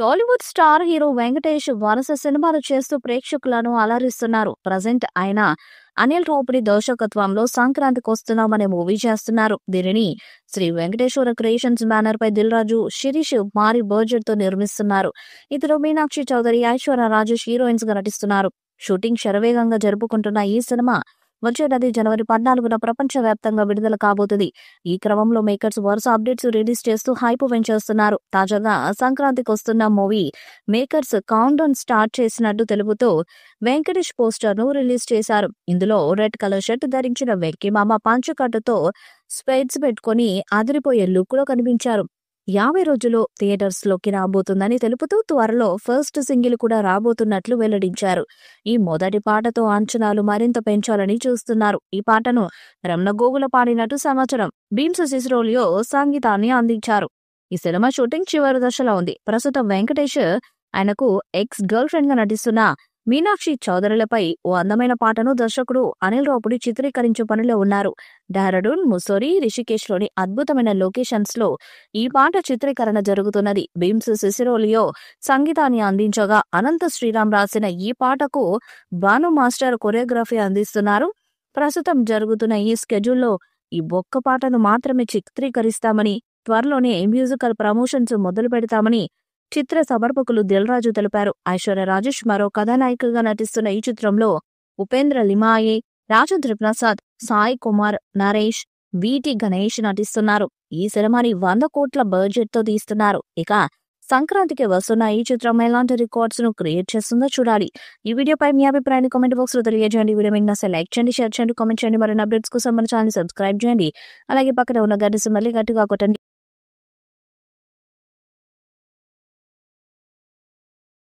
Tollywood star hero Venkatesh వరుస సినిమాలు చేస్తూ ప్రేక్షకులను అలరిస్తున్నారు. ప్రజెంట్ ఆయన అనిల్ రావుపుడి దర్శకత్వంలో సంక్రాంతికి వస్తున్నామనే మూవీ చేస్తున్నారు. దీనిని శ్రీ వెంకటేశ్వర క్రియేషన్స్ బ్యానర్ పై దిల్ రాజు, శిరీష్ భారీ బడ్జెట్ తో నిర్మిస్తున్నారు. ఇందులో మీనాక్షి చౌదరి, ఐశ్వర్య రాజేష్ హీరోయిన్స్ గా నటిస్తున్నారు. షూటింగ్ శరవేగంగా జరుపుకుంటున్న ఈ సినిమా వచ్చేటది జనవరి 14న ప్రపంచవ్యాప్తంగా విడుదల కాబోతుంది. ఈ క్రమంలో మేకర్స్ వరుస అప్డేట్స్ రిలీజ్ చేస్తూ హైప్ పెంచేస్తున్నారు. తాజాగా సంక్రాంతికి వస్తున్న movie makers count down start చేసినట్టు తెలుపుతూ వెంకటేష్ పోస్టర్ ను రిలీజ్ చేశారు. ఇందులో రెడ్ కలర్ షర్ట్ ధరించిన వెంకీ మామ పంచకట్టుతో స్పెడ్స్ పెట్టుకుని అదిరిపోయే లుక్ లో కనిపించారు. 50 రోజుల్లో థియేటర్స్ లోకి రాబోతుందని తెలుపుతూ త్వరలో ఫస్ట్ సింగిల్ కూడా రాబోతున్నట్లు వెల్లడించారు. ఈ మొదటి పాటతో అంచనాలు మరింత పెంచాలని చూస్తున్నారు. ఈ పాటను రమణ గోగుల పాడినట్టు సమాచారం. భీమ్స్ సిసిరోలియో సంగీతాన్ని అందించారు. ఈ సినిమా షూటింగ్ చివరి దశలో ఉంది. ప్రస్తుతం వెంకటేష్ ఆయనకు ఎక్స్ గర్ల్ ఫ్రెండ్ గా నటిస్తున్న మీనాక్షి చౌదరిలపై ఓ అందమైన పాటను దర్శకుడు అనిల్ రావుపుడి చిత్రీకరించే పనిలో ఉన్నారు. డెహ్రాడూన్, ముస్సోరీ, రిషికేశ్ లోని అద్భుతమైన లొకేషన్స్ లో ఈ పాట చిత్రీకరణ జరుగుతున్నది. భీమ్స్ సిసిరోలియో సంగీతాన్ని అందించగా అనంత శ్రీరామ్ రాసిన ఈ పాటకు భాను మాస్టర్ కొరియోగ్రఫీ అందిస్తున్నారు. ప్రస్తుతం జరుగుతున్న ఈ స్కెడ్యూల్లో ఈ ఒక్క పాటను మాత్రమే చిత్రీకరిస్తామని, త్వరలోనే మ్యూజికల్ ప్రమోషన్స్ మొదలు పెడతామని చిత్ర సమర్పకులు దిల్ రాజు తెలిపారు. ఐశ్వర్య రాజేష్ మరో కథానాయికగా నటిస్తున్న ఈ చిత్రంలో ఉపేంద్ర లిమాయే, రాజేంద్ర ప్రసాద్, సాయి కుమార్, నరేష్, విటి గణేష్ నటిస్తున్నారు. ఈ సినిమాని 100 కోట్ల బడ్జెట్ తో తీస్తున్నారు. ఇక సంక్రాంతికి వస్తున్న ఈ చిత్రం ఎలాంటి రికార్డ్స్ ను క్రియేట్ చేస్తుందో చూడాలి. ఈ వీడియోపై మీ అభిప్రాయాన్ని కామెంట్ బాక్స్ లో తెలియజేయండి. వీడియో మీకు నచ్చితే లైక్ చేయండి, షేర్ చేయండి, కామెంట్ చేయండి. మరిన్ని అప్డేట్స్ కోసం మన ఛానల్ సబ్స్క్రైబ్ చేయండి. అలాగే పక్కన ఉన్న గంట సింబల్ ని గట్టిగా కొట్టండి.